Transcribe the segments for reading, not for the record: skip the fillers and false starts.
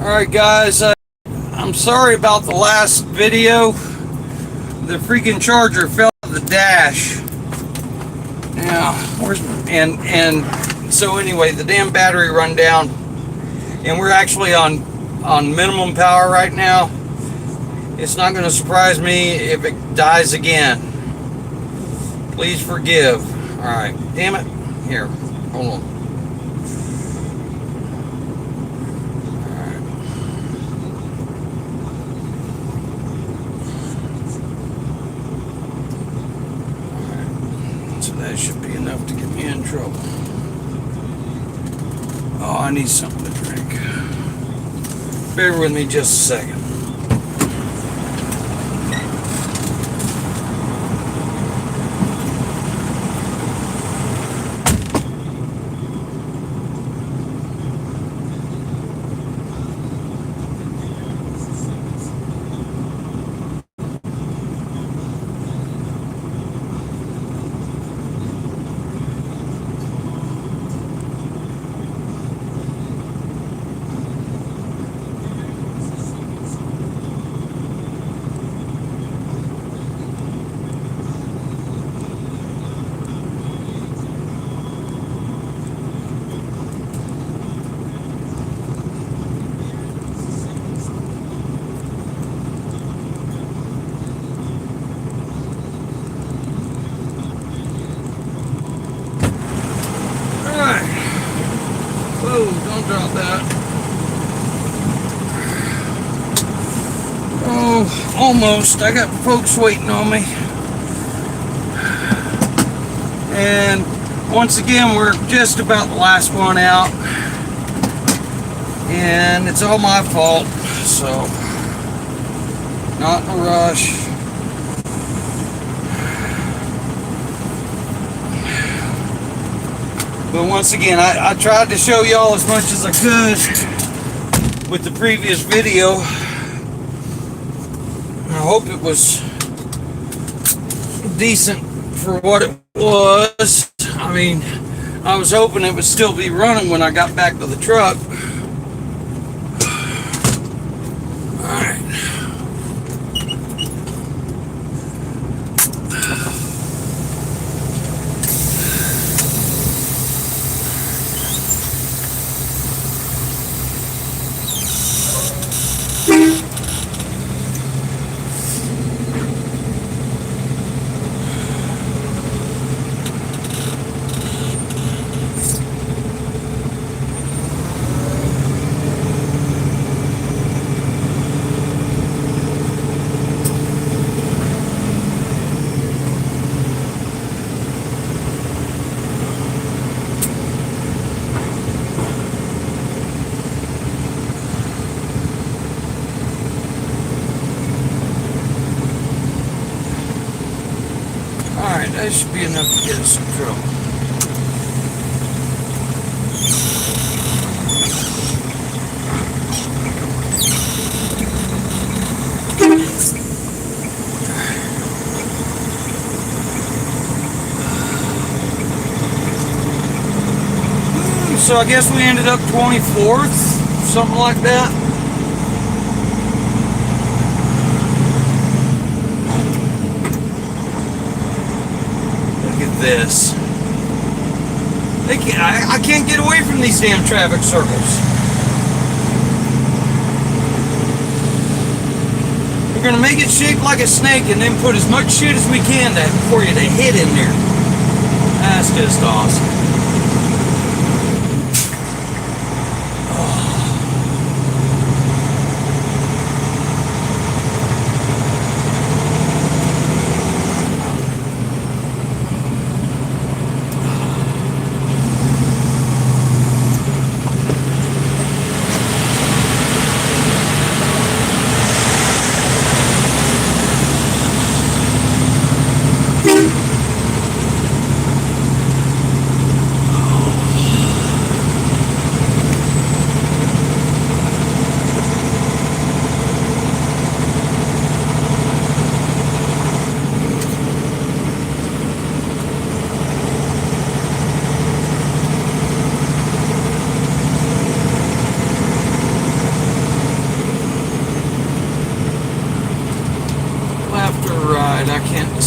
Alright guys, I'm sorry about the last video. The freaking charger fell off the dash. Yeah, and so anyway, the damn battery run down, and we're actually on minimum power right now. It's not going to surprise me if it dies again. Please forgive. Alright, damn it. Here, hold on. That should be enough to get me in trouble. Oh, I need something to drink. Bear with me just a second. Whoa, don't drop that. Oh, almost. I got folks waiting on me. And once again, we're just about the last one out. And it's all my fault. So, not in a rush. But once again, I tried to show y'all as much as I could with the previous video. I hope it was decent for what it was. I mean, I was hoping it would still be running when I got back to the truck. Alright. Alright, that should be enough to get us in trouble. So I guess we ended up 24th, something like that. This. I can't get away from these damn traffic circles. We're gonna make it shaped like a snake and then put as much shit as we can for you to hit in there. That's just awesome.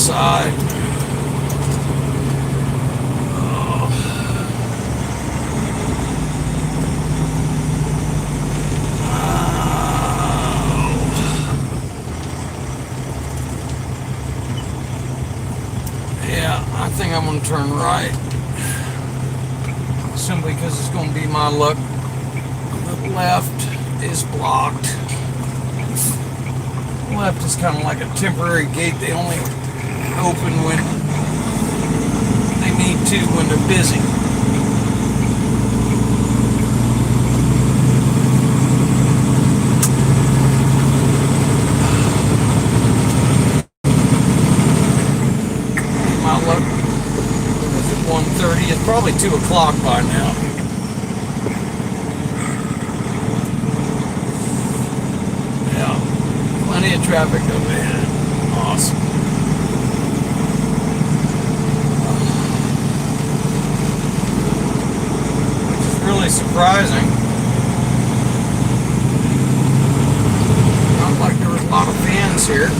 side. Oh. Yeah, I think I'm going to turn right. Simply because it's going to be my luck. The left is blocked. The left is kind of like a temporary gate. They only open when they need to, when they're busy. My luck is at 1:30. It's probably 2 o'clock by now. Yeah, plenty of traffic up ahead. Awesome. Which is really surprising. Not like there was a lot of fans here.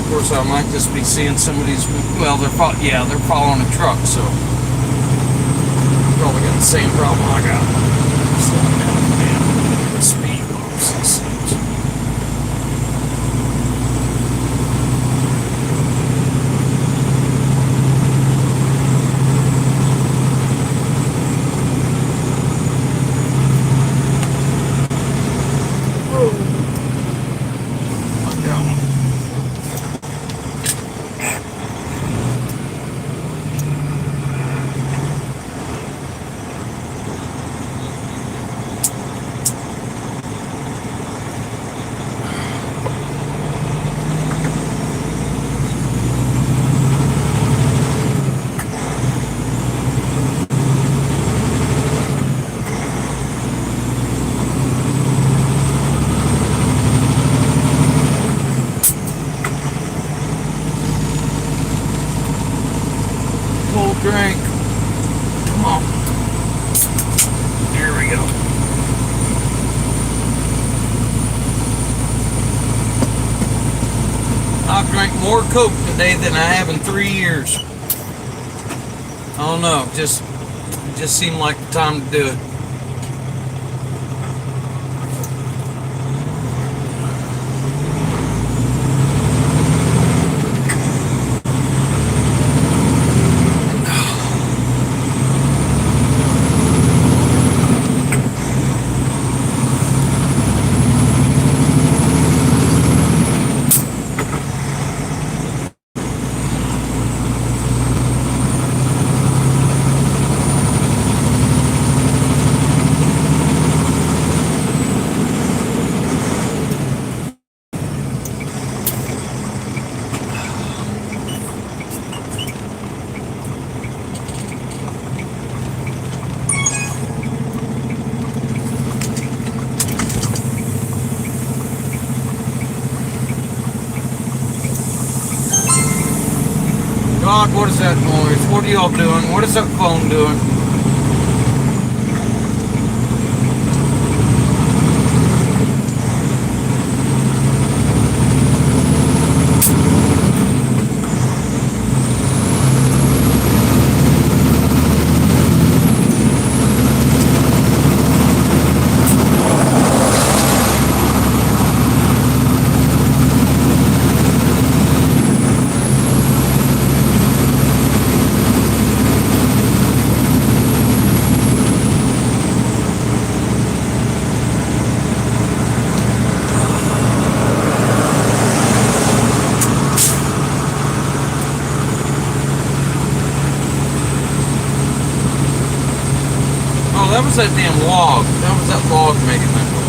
Of course, I might just be seeing some of these. Well, they're following a truck, so probably got the same problem I got. Slowing down the damn speed bumps and such. Drink. Come on. There we go. I've drank more Coke today than I have in 3 years. I don't know. It just seemed like the time to do it. God, what is that noise? What are y'all doing? What is that phone doing? That was that damn log. That was that log making that noise.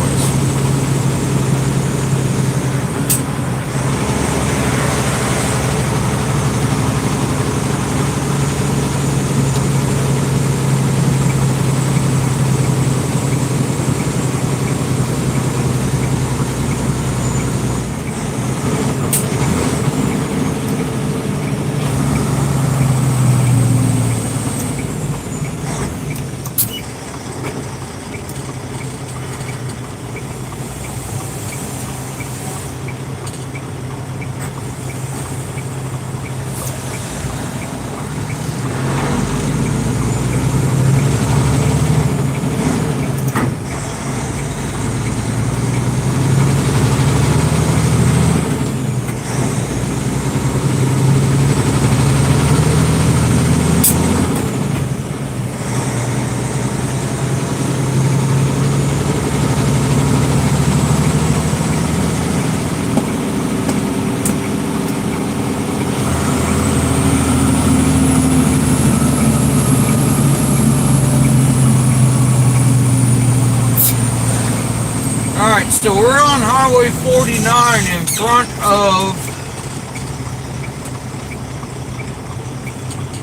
So we're on Highway 49 in front of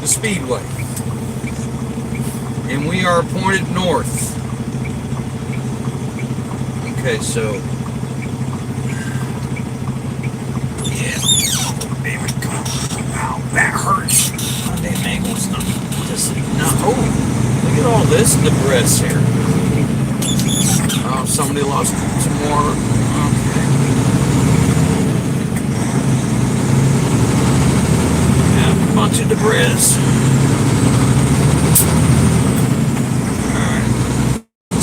the Speedway. And we are pointed north. Okay, so yeah, there we go. Ow, that hurts. My damn ankle's not. Oh, look at all this debris here. Oh, somebody lost some more. Okay. Yeah, a bunch of debris. Alright.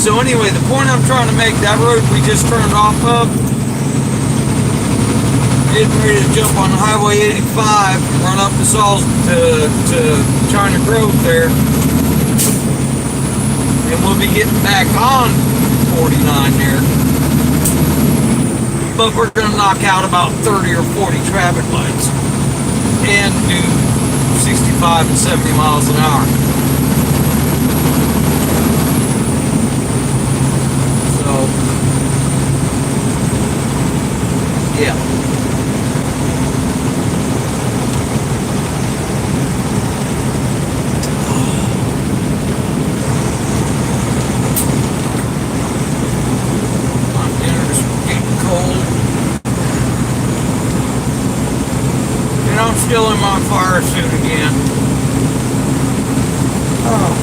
So anyway, the point I'm trying to make, that road we just turned off of, getting ready to jump on Highway 85, run up to China Grove there, and we'll be getting back on 49 there. But we're going to knock out about 30 or 40 traffic lights and do 65 and 70 miles an hour. So, yeah. Still in my fire suit again. Oh.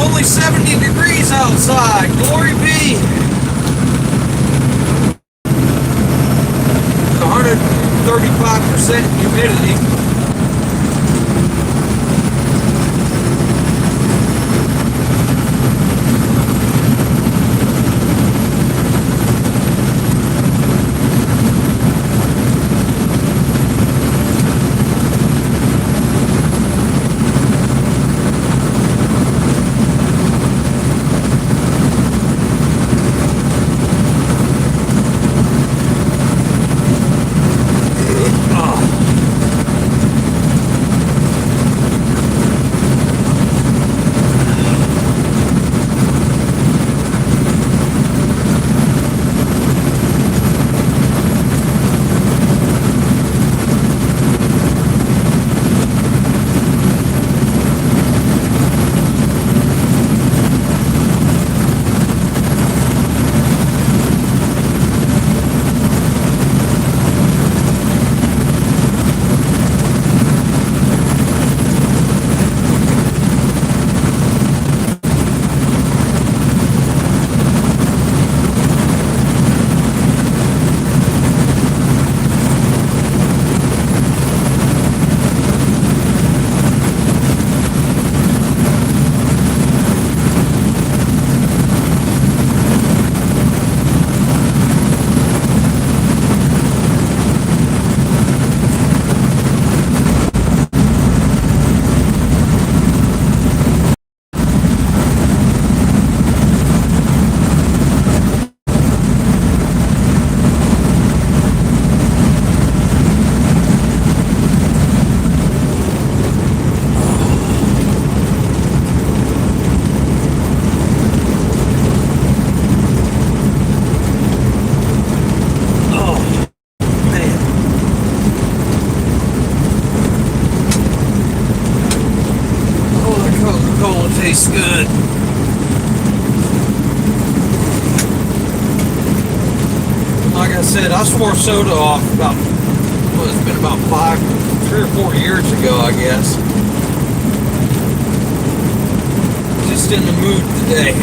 Only 70 degrees outside. Glory be. 135% humidity. I swore soda off about, well, it's been about 3 or 4 years ago, I guess. Just in the mood today.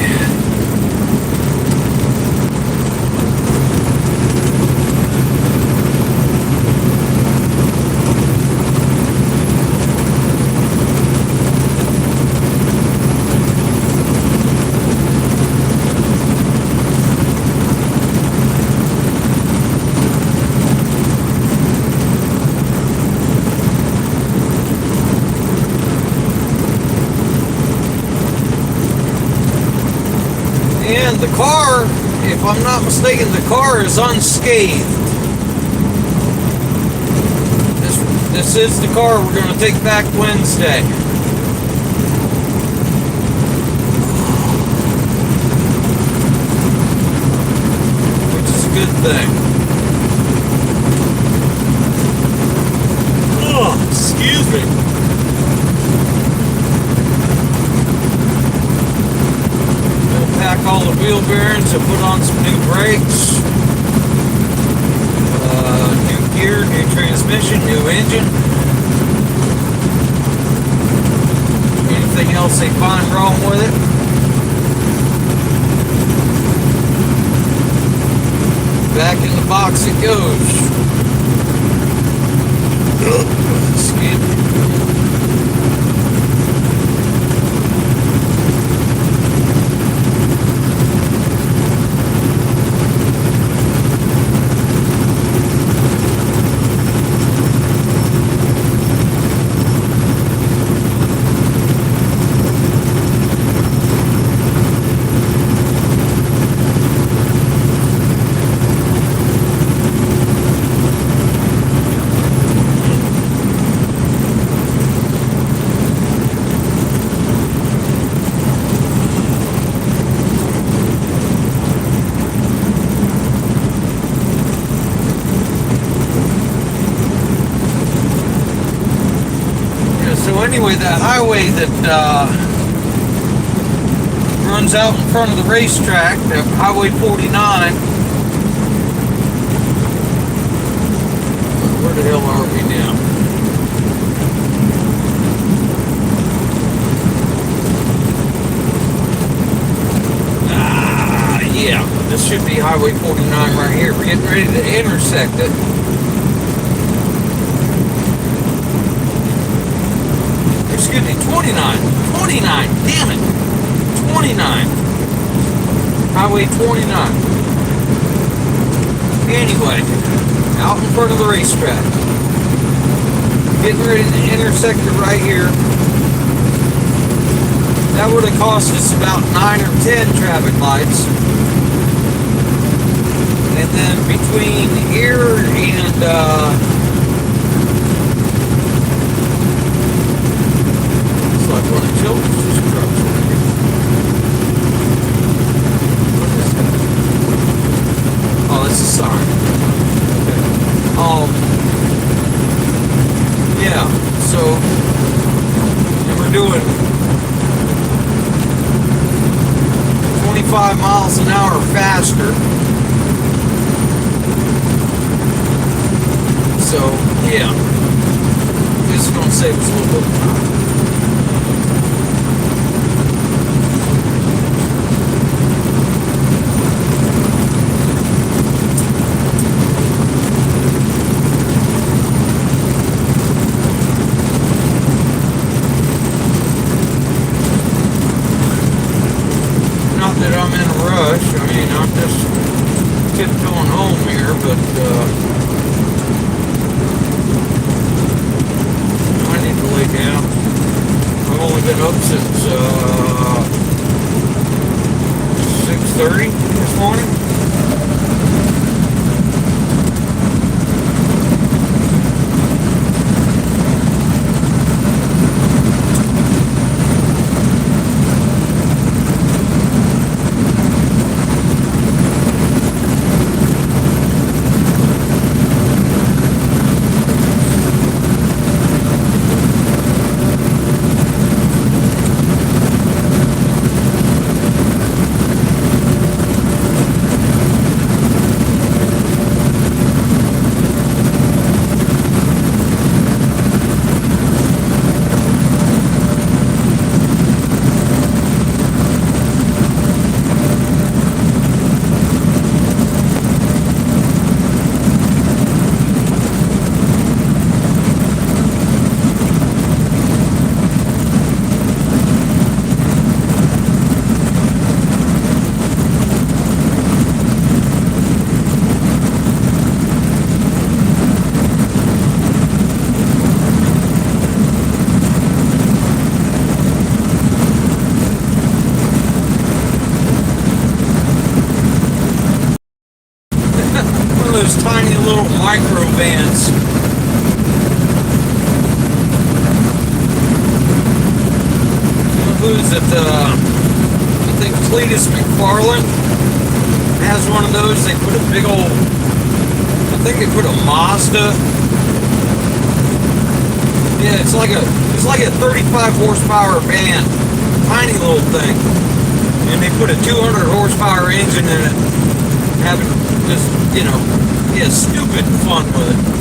And the car, if I'm not mistaken, the car is unscathed. This is the car we're going to take back Wednesday. Which is a good thing. Oh, excuse me. Pack all the wheel bearings and put on some new brakes, new gear, new transmission, new engine. Anything else they find wrong with it? Back in the box it goes. Excuse me. So anyway, that highway that runs out in front of the racetrack, Highway 49. Where the hell are we now? Yeah, this should be Highway 49 right here. We're getting ready to intersect it. Excuse me, 29, damn it, 29, Highway 29. Anyway, out in front of the racetrack, getting ready to intersect it right here. That would have cost us about 9 or 10 traffic lights. And then between here and, like one of the children's trucks. What is that? Oh, that's a sign. Okay. Yeah, so and we're doing 25 miles an hour faster. So, yeah. This is going to save us a little bit of time. I'm just tiptoeing home here, but I need to lay down. micro vans. Who's it? I think Cletus McFarland has one of those. They put a big old, I think they put a Mazda. Yeah, it's like a 35 horsepower van, tiny little thing, and they put a 200 horsepower engine in it, having just, yeah, stupid fun with it.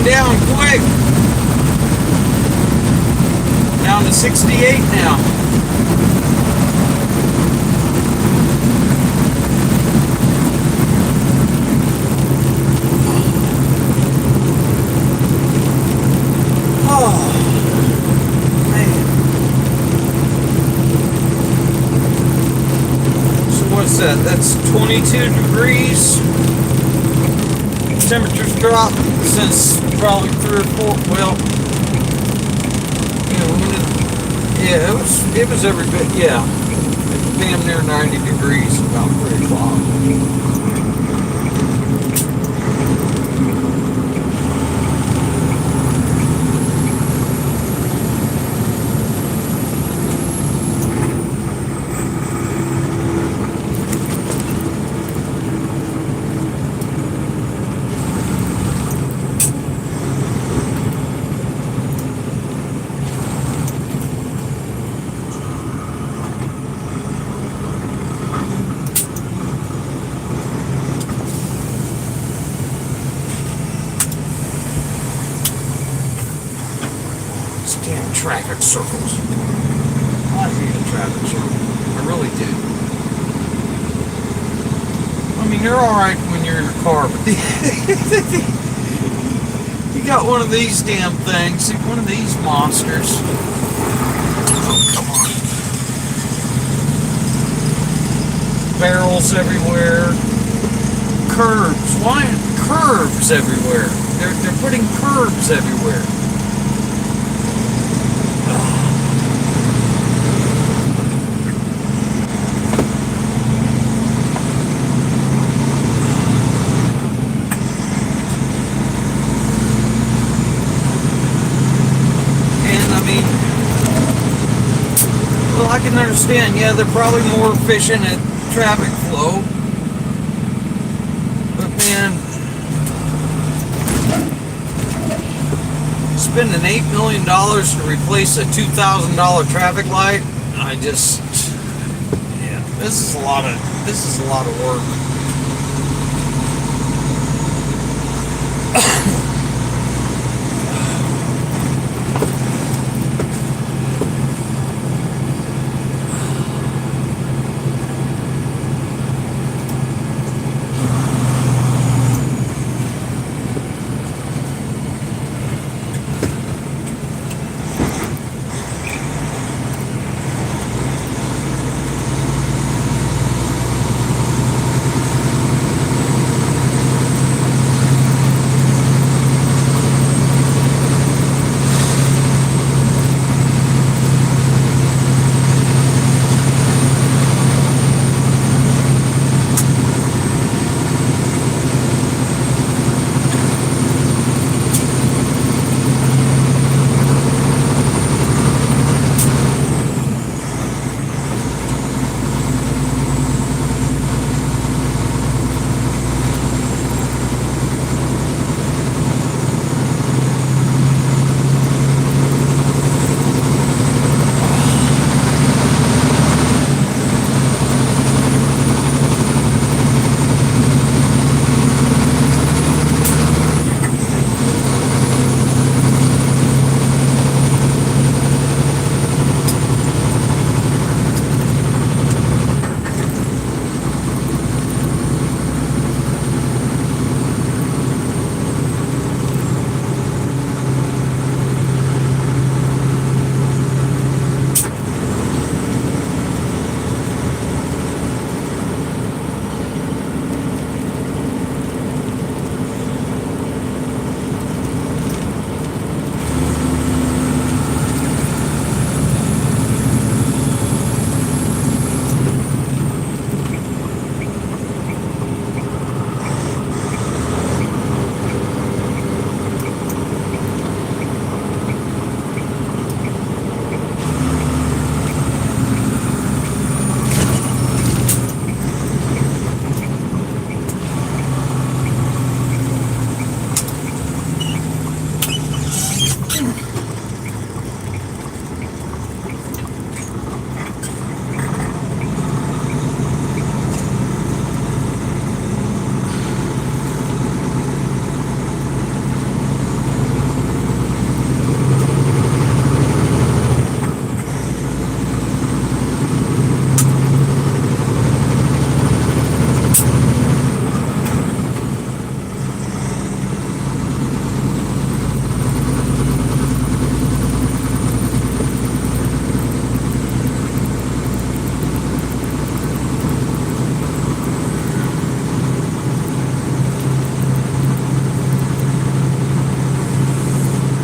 Down quick. Down to 68 now. Oh, man. So what's that? That's 22 degrees. Temperatures dropped since probably 3 or 4. Well, it was every bit. Yeah, damn near 90 degrees about 3 o'clock. Damn traffic circles. I hate a traffic circle. I really do. I mean, they're alright when you're in a car, but you got one of these damn things, one of these monsters. Oh, come on. Barrels everywhere. Curbs. Why curbs everywhere? They're putting curbs everywhere. I can understand, yeah, they're probably more efficient at traffic flow. But man, spending $8 million to replace a $2,000 traffic light, This is a lot of work.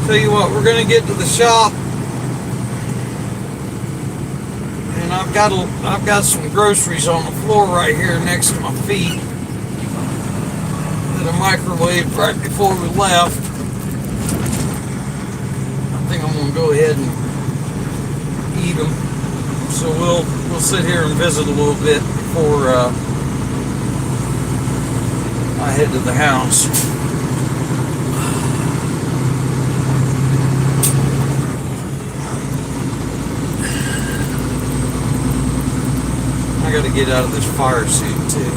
Tell you what, we're gonna get to the shop, and I've got some groceries on the floor right here next to my feet that I microwaved right before we left. I think I'm gonna go ahead and eat them. So we'll sit here and visit a little bit before I head to the house. I gotta get out of this fire suit too.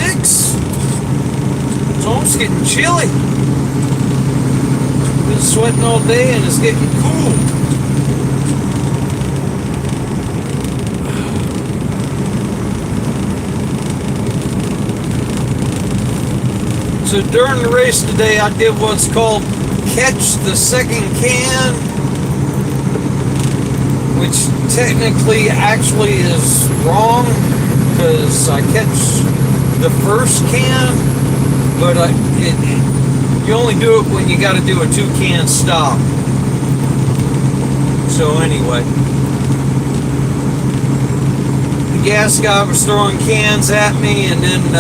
6. It's almost getting chilly. Been sweating all day and it's getting cool. So during the race today, I did what's called catch the second can, which technically actually is wrong because I catch the first can, but you only do it when you got to do a 2-can stop. So anyway, the gas guy was throwing cans at me, and then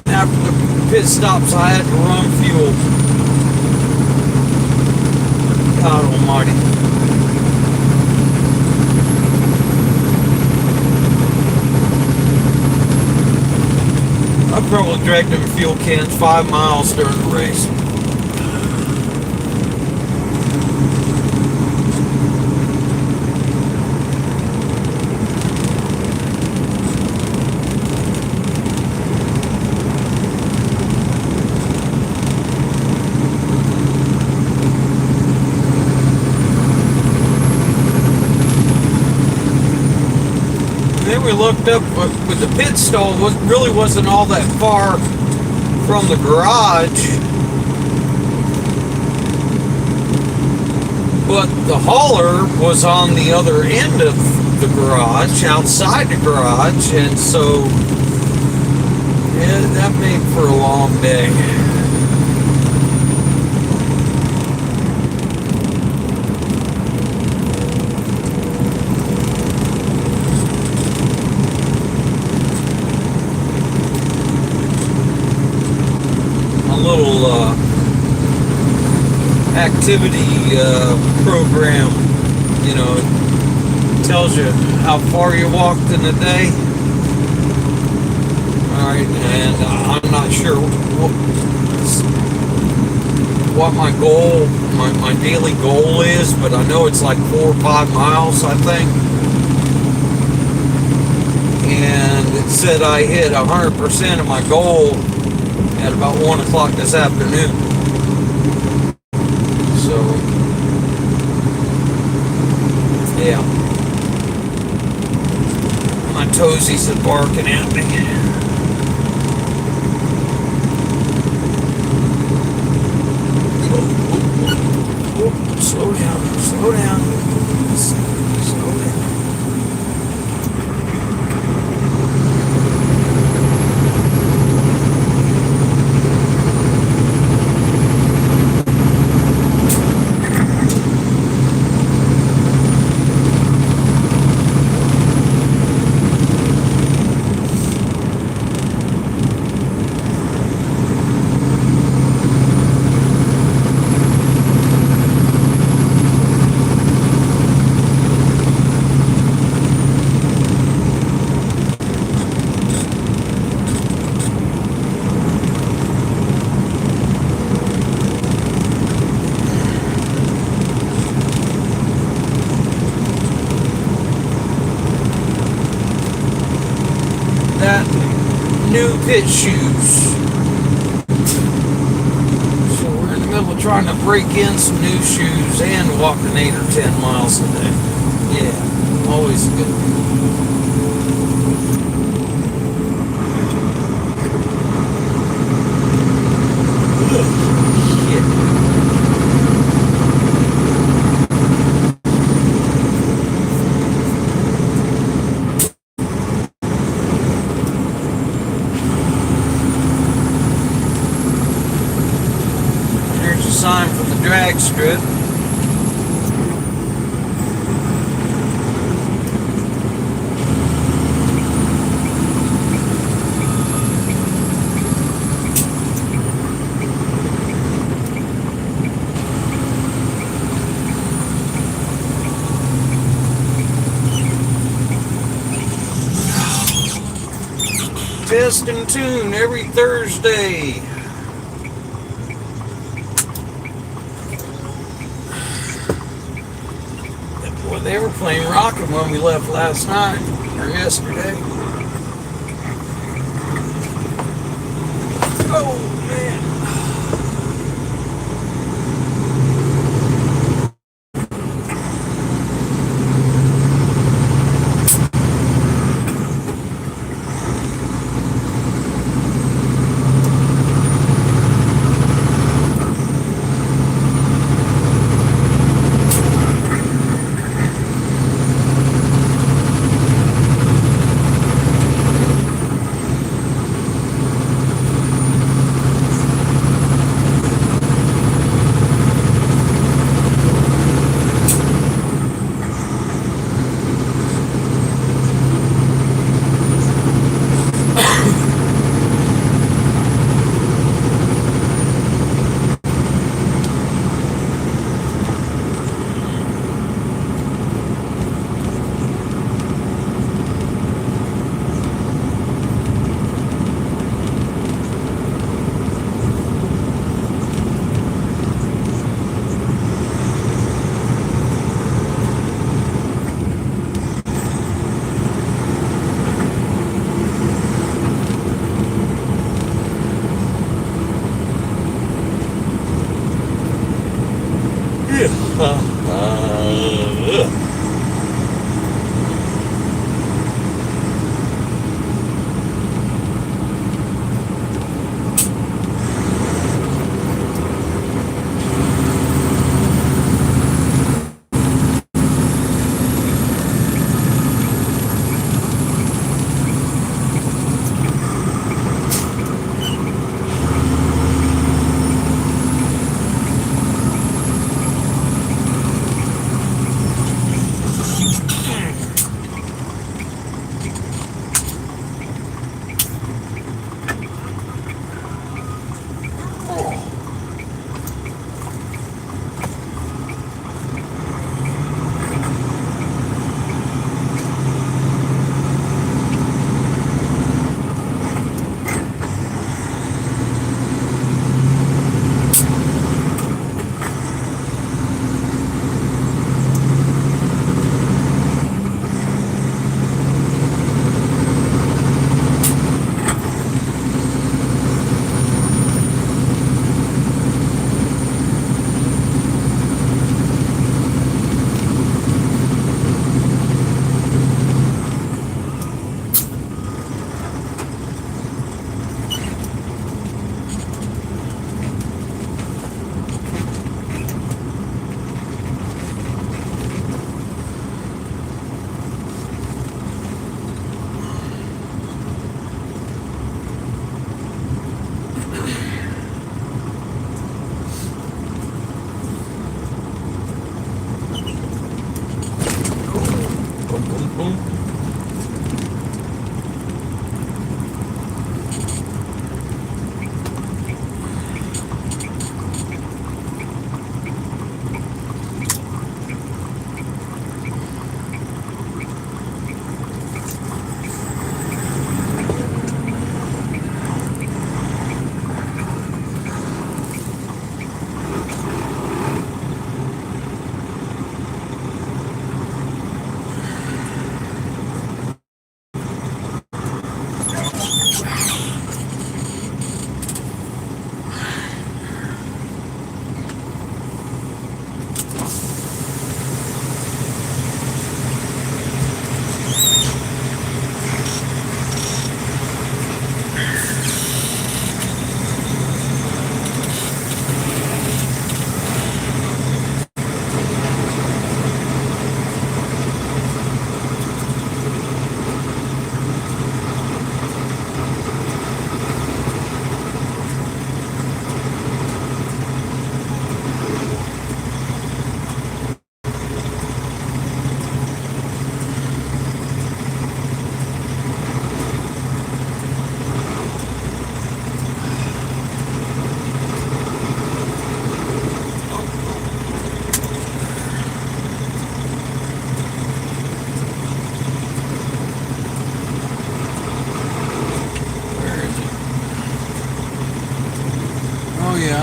after the pit stops, I had to run fuel. God almighty. I probably dragged them fuel cans 5 miles during the race. Then we looked up with the pit stall. Really wasn't all that far from the garage, but the hauler was on the other end of the garage, outside the garage, and so yeah, that made for a long day. Little activity program, you know, it tells you how far you walked in a day. Alright, and I'm not sure what my goal, my daily goal is, but I know it's like 4 or 5 miles, I think. And it said I hit 100% of my goal at about 1 o'clock this afternoon. So, yeah. My toesies are barking at me. Slow down, slow down. Slow down. New pit shoes. So we're in the middle of trying to break in some new shoes and walking 8 or 10 miles a day. Yeah, always good. Sign for the drag strip. Test and tune every Thursday. Boy, they were playing rockin' when we left last night, or yesterday. Oh, man.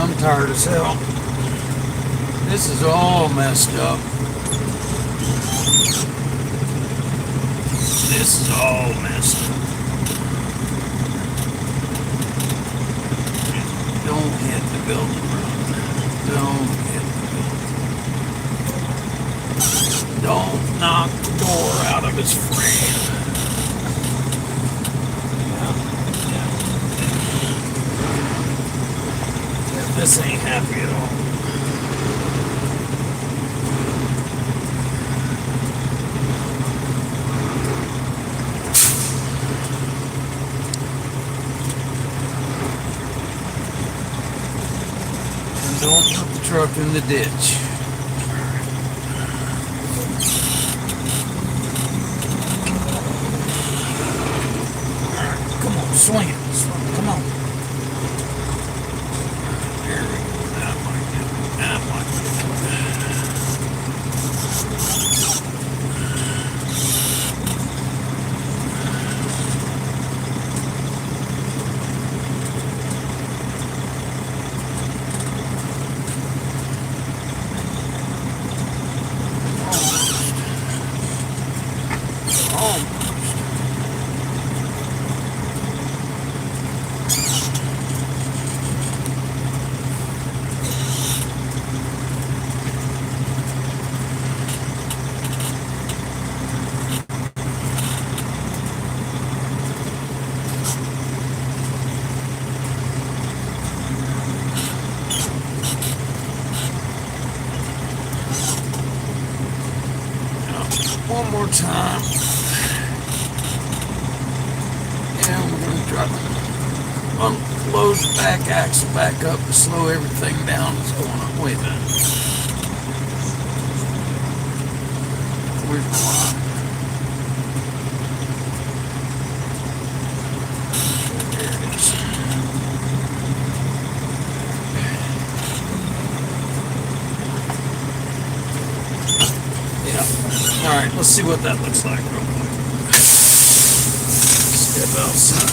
I'm tired as hell. This is all messed up. This is all messed up. building. Don't hit the building. Don't knock the door out of its frame. Yeah, this ain't happy at all. Don't put the truck in the ditch. Come on, swing it. Come on. There we go. That might do it. That might do one more time. And we're going to drop it. Unload the back axle back up to slow everything down that's going on. Wait a minute. Where's the line? There it is. Yeah. Alright, let's see what that looks like real quick. Step outside.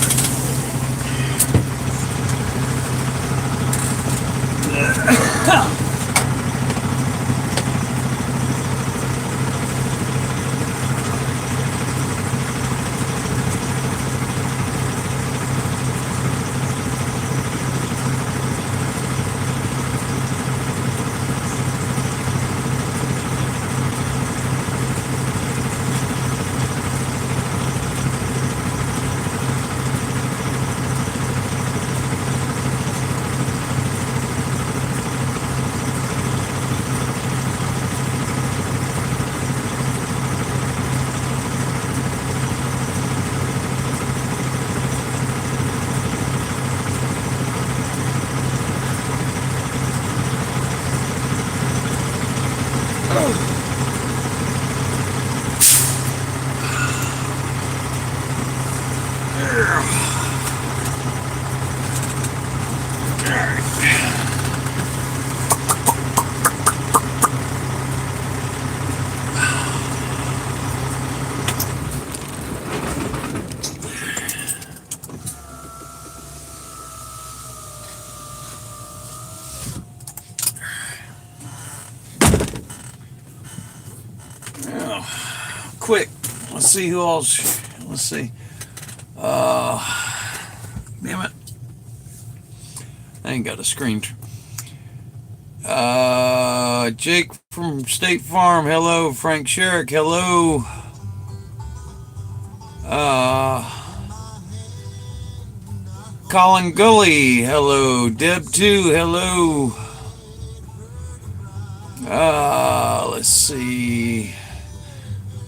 Quick, let's see who else. Let's see. Damn it. I ain't got a screen. Jake from State Farm, hello. Frank Sherrick, hello. Colin Gully, hello. Deb 2, hello. Let's see.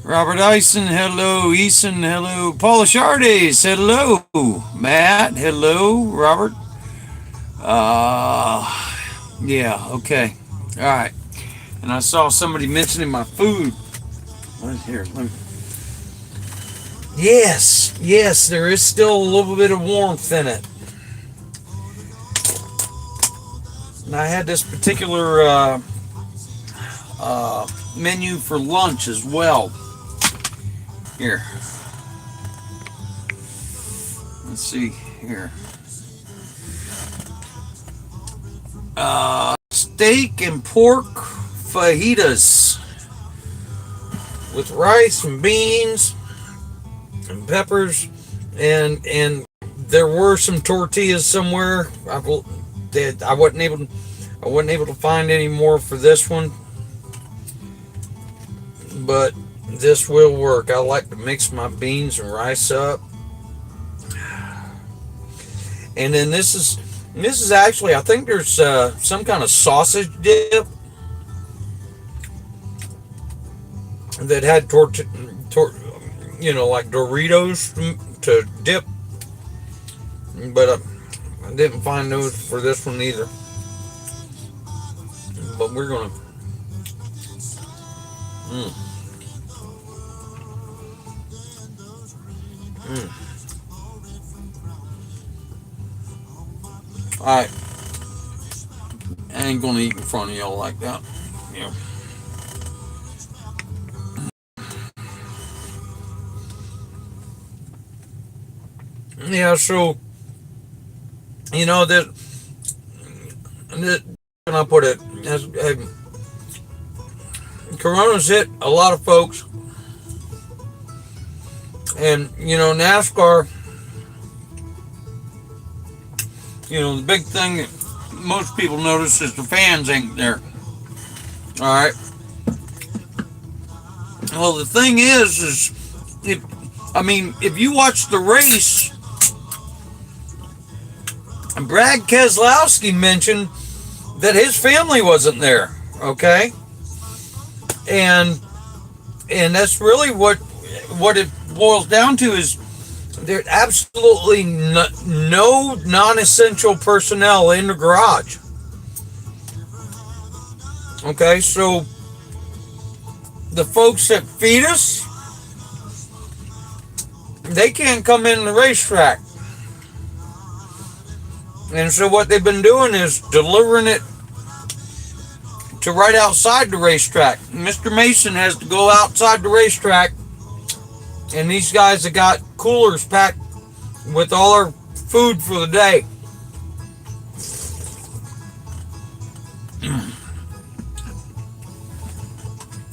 Robert Eisen, hello. Eason, hello. Paula Chardes, hello. Matt, hello. Robert. Yeah, okay. All right. And I saw somebody mentioning my food. What is here? Yes, there is still a little bit of warmth in it. And I had this particular menu for lunch as well. Here. Let's see here. Steak and pork fajitas with rice and beans and peppers, and there were some tortillas somewhere. that I wasn't able to find any more for this one, but this will work. I like to mix my beans and rice up. And then this is actually, I think there's some kind of sausage dip that had like Doritos to dip, but I didn't find those for this one either. But we're gonna. Mm, mm. All right, I ain't gonna eat in front of y'all like that. Yeah. Yeah. So this can I put it? As, Corona's hit a lot of folks, and NASCAR. The big thing that most people notice is the fans ain't there. All right. Well, the thing is if you watch the race, Brad Keselowski mentioned that his family wasn't there. Okay. And that's really what it boils down to is there's absolutely no non-essential personnel in the garage. Okay, so the folks that feed us, they can't come in the racetrack. And so what they've been doing is delivering it to right outside the racetrack. Mr. Mason has to go outside the racetrack, and these guys have got coolers packed with all our food for the day.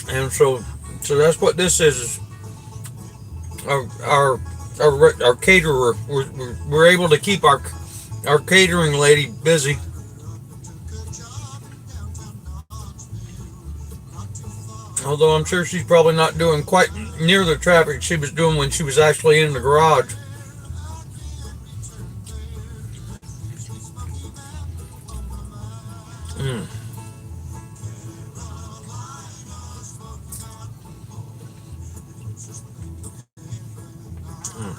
And so that's what this is. Our caterer. We're able to keep our catering lady busy. Although I'm sure she's probably not doing quite near the traffic she was doing when she was actually in the garage. Mm. Mm.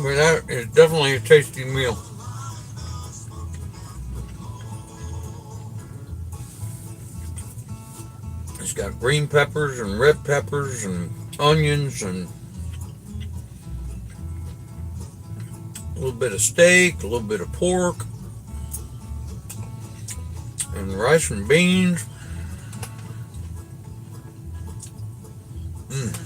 But that is definitely a tasty meal. It's got green peppers and red peppers and onions and a little bit of steak, a little bit of pork, and rice and beans. Mm.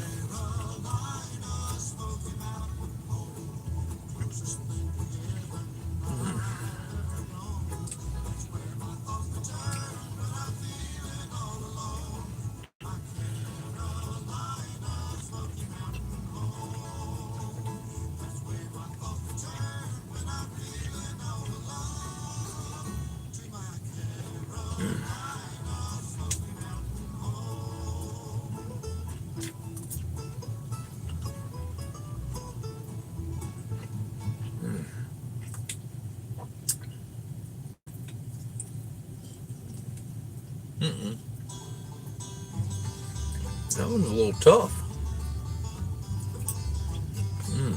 Mm-mm. That one's a little tough. Mm.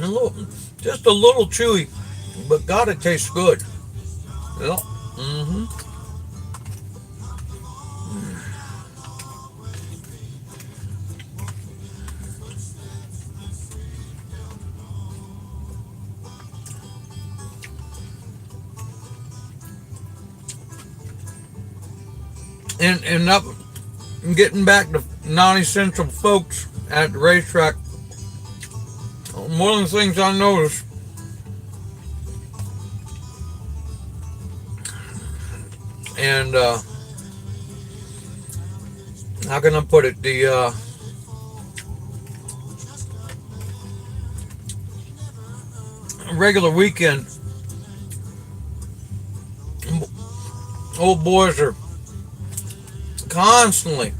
And just a little chewy, but God, it tastes good. Yeah. Mm-hmm. And up, getting back to non-essential folks at the racetrack, one of the things I noticed, and how can I put it, the regular weekend, old boys are constantly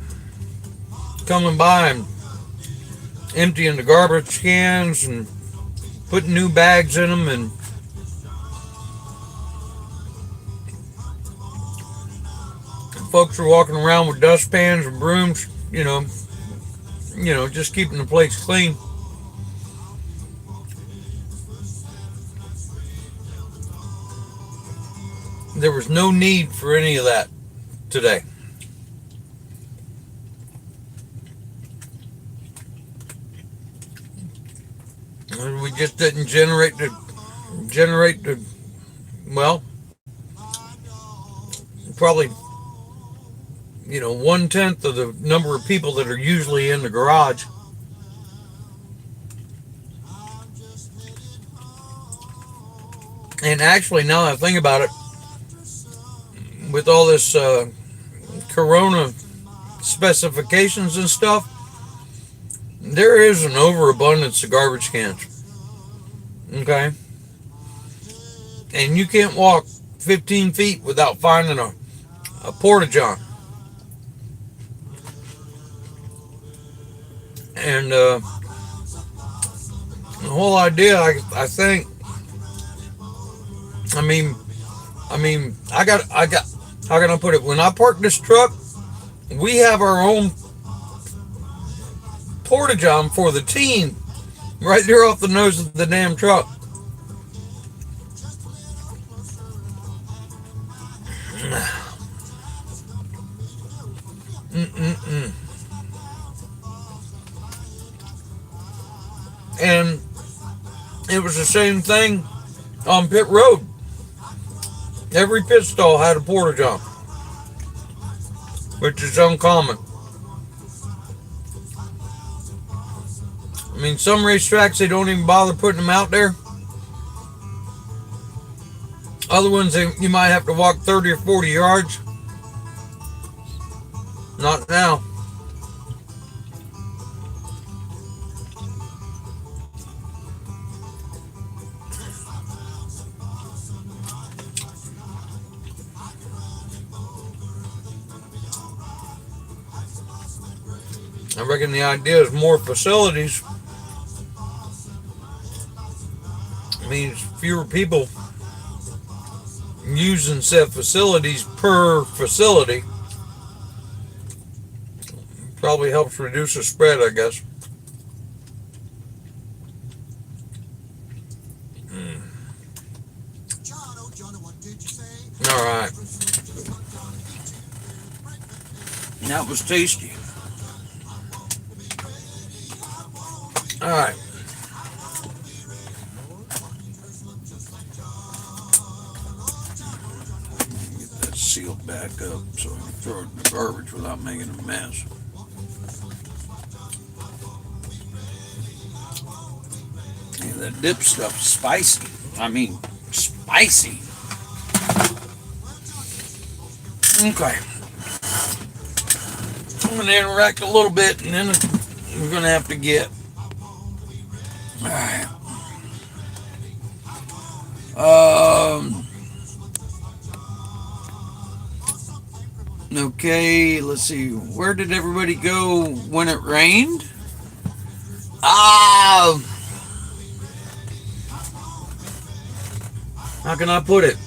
coming by and emptying the garbage cans and putting new bags in them, and folks are walking around with dustpans and brooms, just keeping the place clean. There was no need for any of that today. And we just didn't generate the well, probably 1/10 of the number of people that are usually in the garage. And actually, now that I think about it, with all this Corona specifications and stuff, there is an overabundance of garbage cans. Okay? And you can't walk 15 feet without finding a porta-john. And the whole idea, I think, I mean, I got, how can I put it? When I park this truck, we have our own porta-john for the team right there off the nose of the damn truck. And it was the same thing on pit road. Every pit stall had a porta-john, which is uncommon. I mean, some racetracks, they don't even bother putting them out there. Other ones, you might have to walk 30 or 40 yards. Not now. I reckon the idea is more facilities means fewer people using said facilities per facility. Probably helps reduce the spread, I guess. All right. That was tasty. All right. Get that sealed back up so I can throw it in the garbage without making a mess. Yeah, that dip stuff's spicy. I mean, spicy. Okay. I'm going to interact a little bit, and then we're going to have to get. All right. Okay, let's see. Where did everybody go when it rained? How can I put it?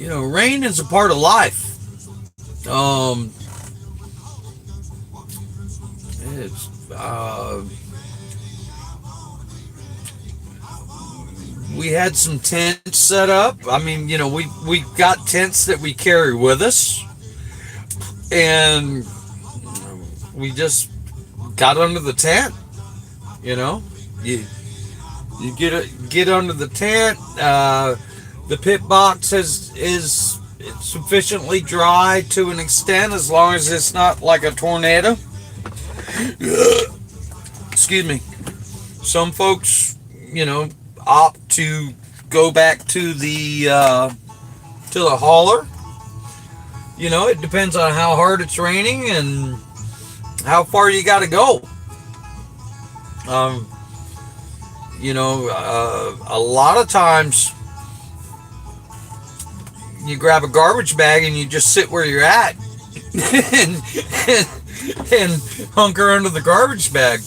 Rain is a part of life. we had some tents set up. I mean, you know, we got tents that we carry with us, and we just got under the tent. You know, you get under the tent. The pit box is sufficiently dry to an extent, as long as it's not like a tornado. Excuse me. Some folks, you know, opt to go back to the hauler. You know, it depends on how hard it's raining and how far you got to go. You know, a lot of times you grab a garbage bag and you just sit where you're at and, and hunker under the garbage bag.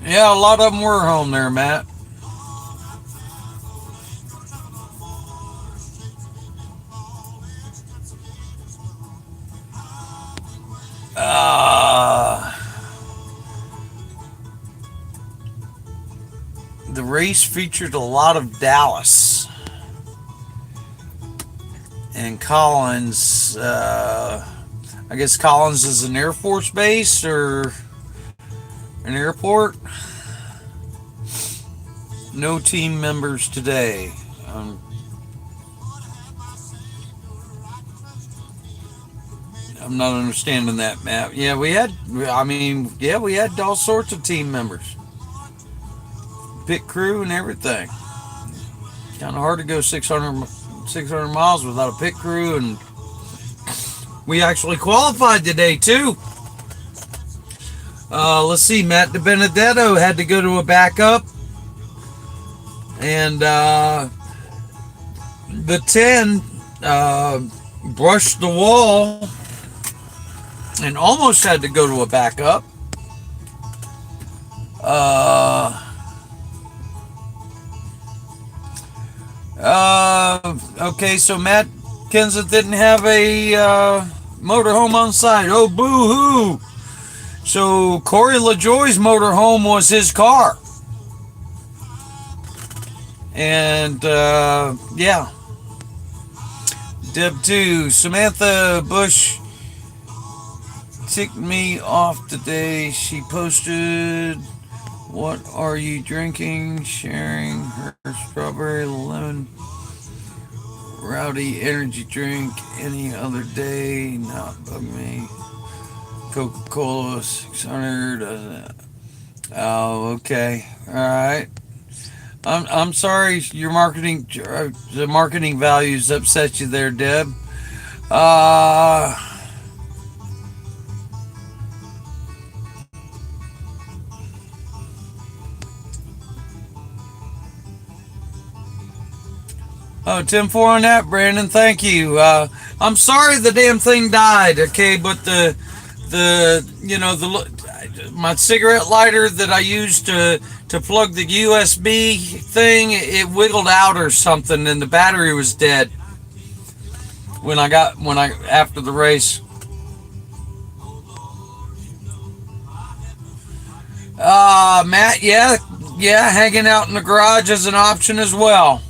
Yeah, a lot of them were home there, Matt. The race featured a lot of Dallas and Collins. I guess Collins is an Air Force base or an airport. No team members today. I'm not understanding that, Matt. Yeah, we had all sorts of team members. Pit crew and everything. Kind of hard to go 600 miles without a pit crew, and we actually qualified today too. Let's see, Matt DiBenedetto had to go to a backup, and the 10 brushed the wall and almost had to go to a backup. Okay, so Matt Kenseth didn't have a motorhome on site. Oh, boo-hoo. So Corey LaJoie's motorhome was his car. And, yeah. Deb 2, Samantha Bush ticked me off today. She posted, "What are you drinking?" Sharing her strawberry lemon rowdy energy drink. Any other day, not bug me. Coca-Cola 600. Oh, okay. All right. I'm sorry your the marketing values upset you there, Deb. Oh, 10-4 on that, Brandon. Thank you. I'm sorry the damn thing died. Okay, but my cigarette lighter that I used to plug the USB thing, it wiggled out or something, and the battery was dead after the race. Matt, yeah, hanging out in the garage is an option as well.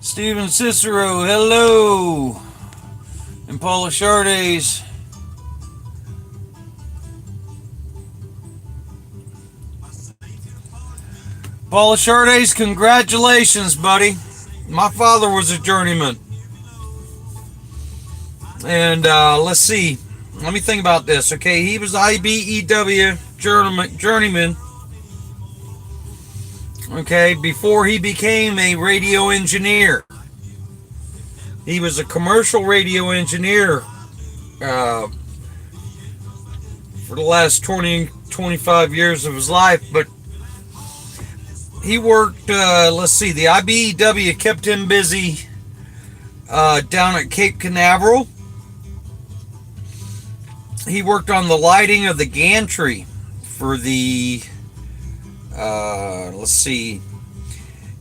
Steven Cicero, hello. And Paula Chardes. Paula Chardes, congratulations, buddy. My father was a journeyman. And let's see. Let me think about this. Okay, he was IBEW journeyman. Okay, before he became a radio engineer. He was a commercial radio engineer for the last 25 years of his life, but he worked, let's see, the IBEW kept him busy down at Cape Canaveral. He worked on the lighting of the gantry for the, let's see,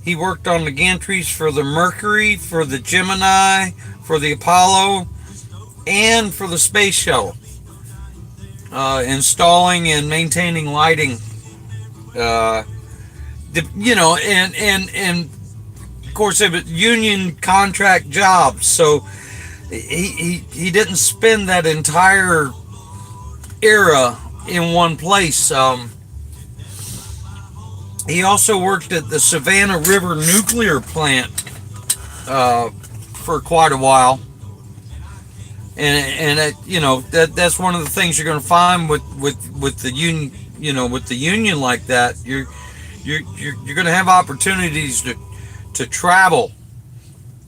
he worked on the gantries for the Mercury, for the Gemini, for the Apollo, and for the Space Shuttle. Installing and maintaining lighting, you know, and of course it was union contract jobs, so he didn't spend that entire era in one place. He also worked at the Savannah River nuclear plant for quite a while, and you know, that's one of the things you're going to find with the union, you know, with the union like that. You're going to have opportunities to travel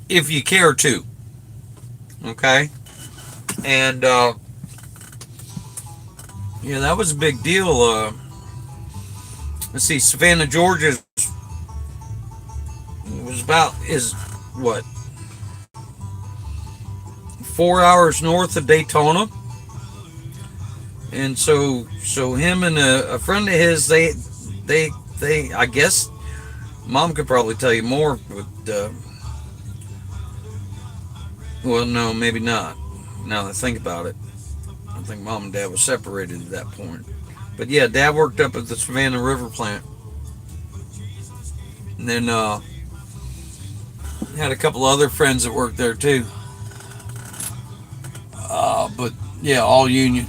if you care to. Okay, and yeah, that was a big deal. Let's see, Savannah, Georgia was about, is what, 4 hours north of Daytona. And so him and a friend of his, they I guess Mom could probably tell you more, but well, no, maybe not, now that I think about it. I think Mom and Dad were separated at that point. But yeah, Dad worked up at the Savannah River plant. And then had a couple other friends that worked there too. But yeah, all union.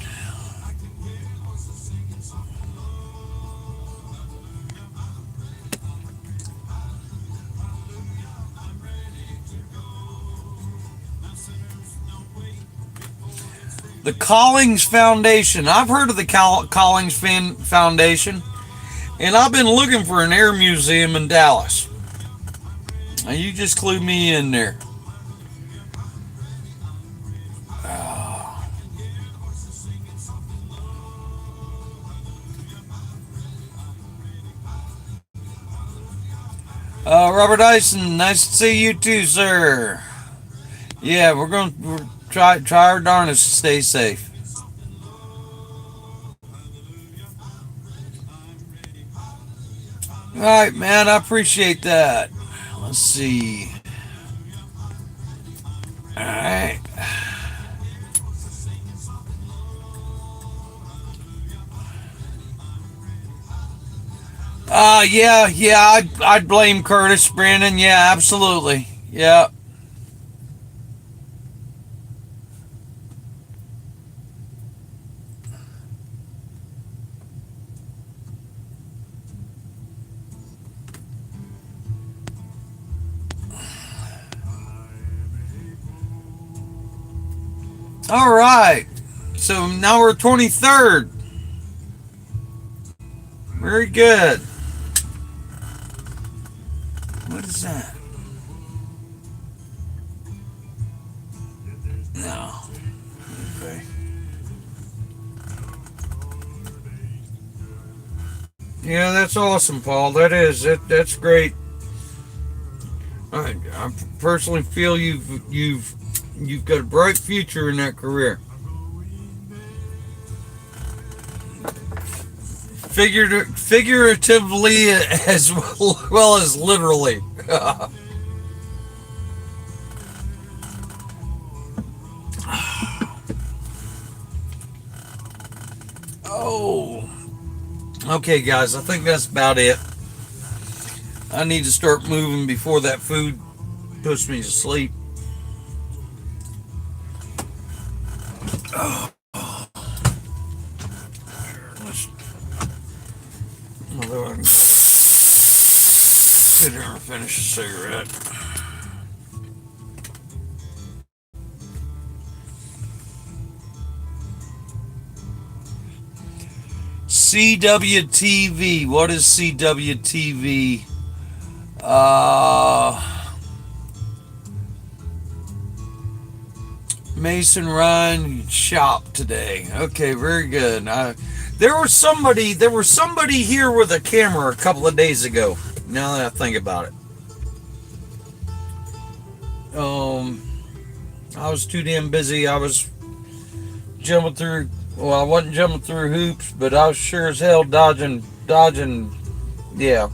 The Collings Foundation. I've heard of the Collings Foundation, and I've been looking for an air museum in Dallas. Now you just clued me in there. Robert Dyson, nice to see you too, sir. Yeah, we're try our darnest to stay safe. All right, man, I appreciate that. Let's see. All right. Yeah, I'd blame Curtis, Brandon. Yeah, absolutely. Yeah. All right. So now we're 23rd. Very good. What is that? No. Okay. Yeah, that's awesome, Paul. That's great. I personally feel you've got a bright future in that career. Figuratively as well as literally. Oh. Okay, guys, I think that's about it. I need to start moving before that food puts me to sleep. Oh. Although I can sit here and finish a cigarette. CWTV. What is CWTV? Mason Ryan shop today. Okay, very good. There was somebody here with a camera a couple of days ago. Now that I think about it. I was too damn busy. I was jumping through. Well, I wasn't jumping through hoops, but I was sure as hell dodging. Yeah,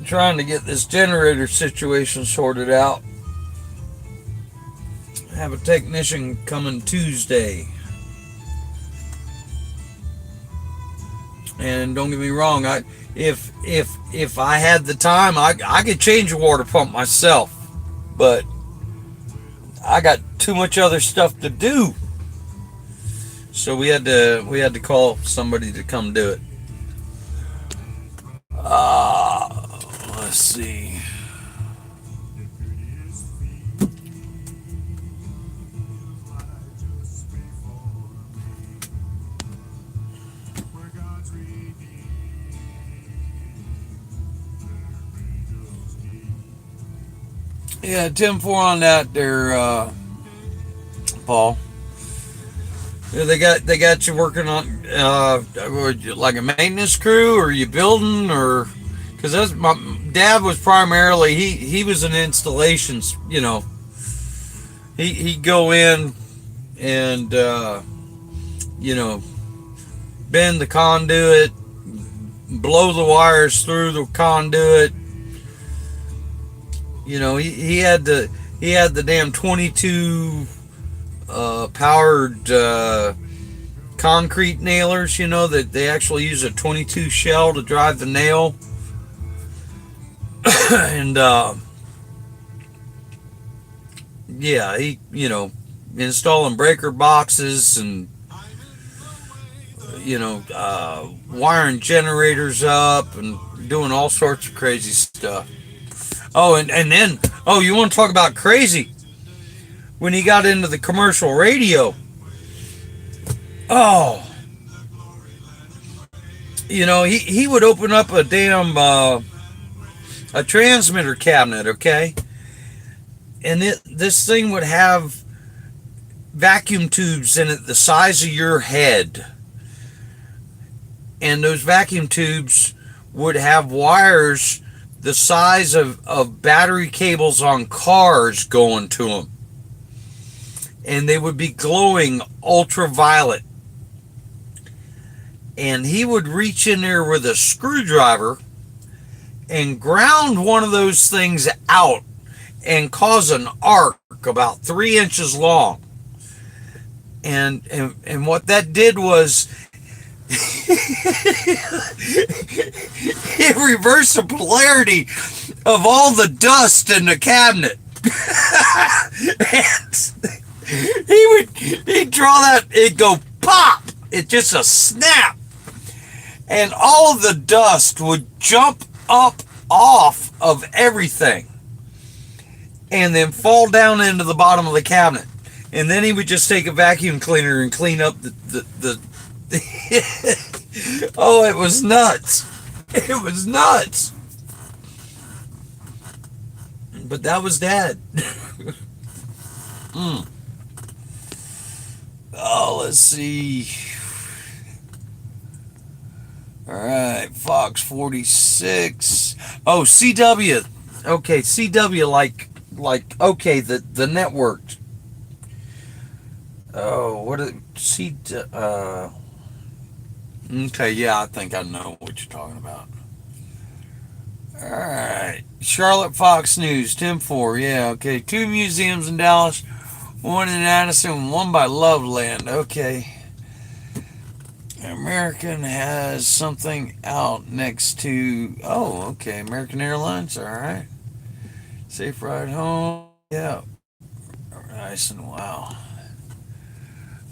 trying to get this generator situation sorted out. I have a technician coming Tuesday. And don't get me wrong, if I had the time, I could change a water pump myself, but I got too much other stuff to do. So we had to call somebody to come do it. Let's see. Yeah, 10-4 on that there, Paul. Yeah, they got you working on like a maintenance crew, or are you building, or because that's my dad was primarily he was in installations. You know, he'd go in and you know, bend the conduit, blow the wires through the conduit. You know, he had the damn 22 powered concrete nailers. You know that they actually use a 22 shell to drive the nail, and yeah, he installing breaker boxes and wiring generators up and doing all sorts of crazy stuff. Oh, and then, you want to talk about crazy? When he got into the commercial radio, he would open up a damn, a transmitter cabinet, okay? And this thing would have vacuum tubes in it the size of your head. And those vacuum tubes would have wires the size of battery cables on cars going to them. And they would be glowing ultraviolet. And he would reach in there with a screwdriver and ground one of those things out and cause an arc about 3 inches long. And what that did was it reversed the polarity of all the dust in the cabinet. And he'd draw that, it'd go pop, it just a snap, and all of the dust would jump up off of everything and then fall down into the bottom of the cabinet. And then he would just take a vacuum cleaner and clean up the oh, it was nuts. It was nuts. But that was Dad. Oh, let's see. All right, Fox 46. Oh, CW. Okay, CW like okay, the network. Oh, what is okay, yeah, I think I know what you're talking about. All right, Charlotte Fox News 10-4. Yeah, okay, 2 museums in Dallas, 1 in Addison, 1 by Loveland. Okay. American has something out next to, okay, American Airlines. All right. Safe ride home. Yeah. Nice and wow.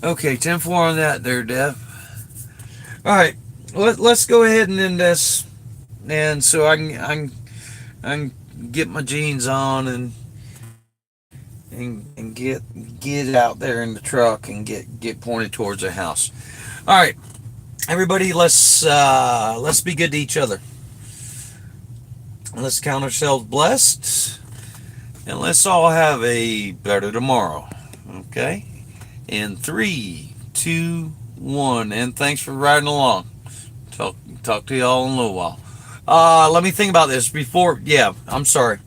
Okay, 10-4 on that there, Dev. All right, let's go ahead and end this, and so I can get my jeans on and get out there in the truck and get pointed towards the house. All right, everybody, let's be good to each other. Let's count ourselves blessed, And let's all have a better tomorrow. Okay? In 3, 2, 1. And thanks for riding along. Talk to y'all in a little while. Let me think about this before. Yeah, I'm sorry.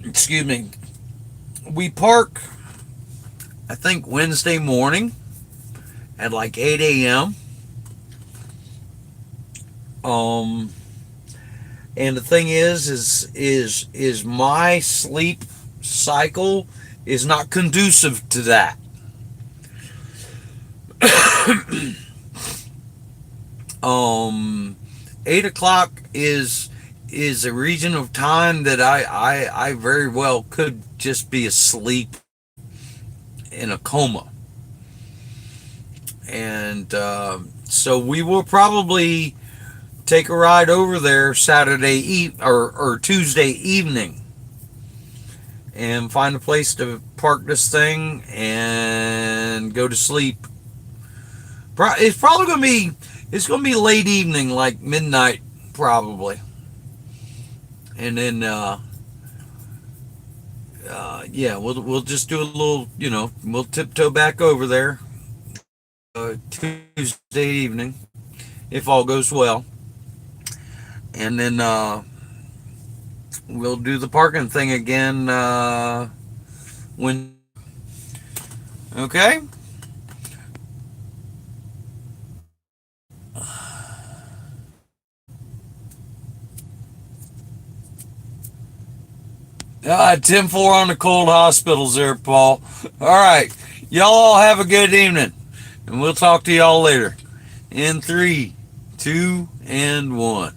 Excuse me. We park, I think, Wednesday morning at like 8 a.m. And the thing is my sleep cycle is not conducive to that. 8 o'clock is a region of time that I very well could just be asleep in a coma. And so we will probably take a ride over there Saturday or Tuesday evening and find a place to park this thing and go to sleep. It's probably going to be late evening, like midnight probably. And then yeah, we'll just do a little, we'll tiptoe back over there Tuesday evening if all goes well. And then we'll do the parking thing again when. Okay. Tim 4 on the cold hospitals there, Paul. All right. Y'all all have a good evening. And we'll talk to y'all later. In 3, 2, and 1.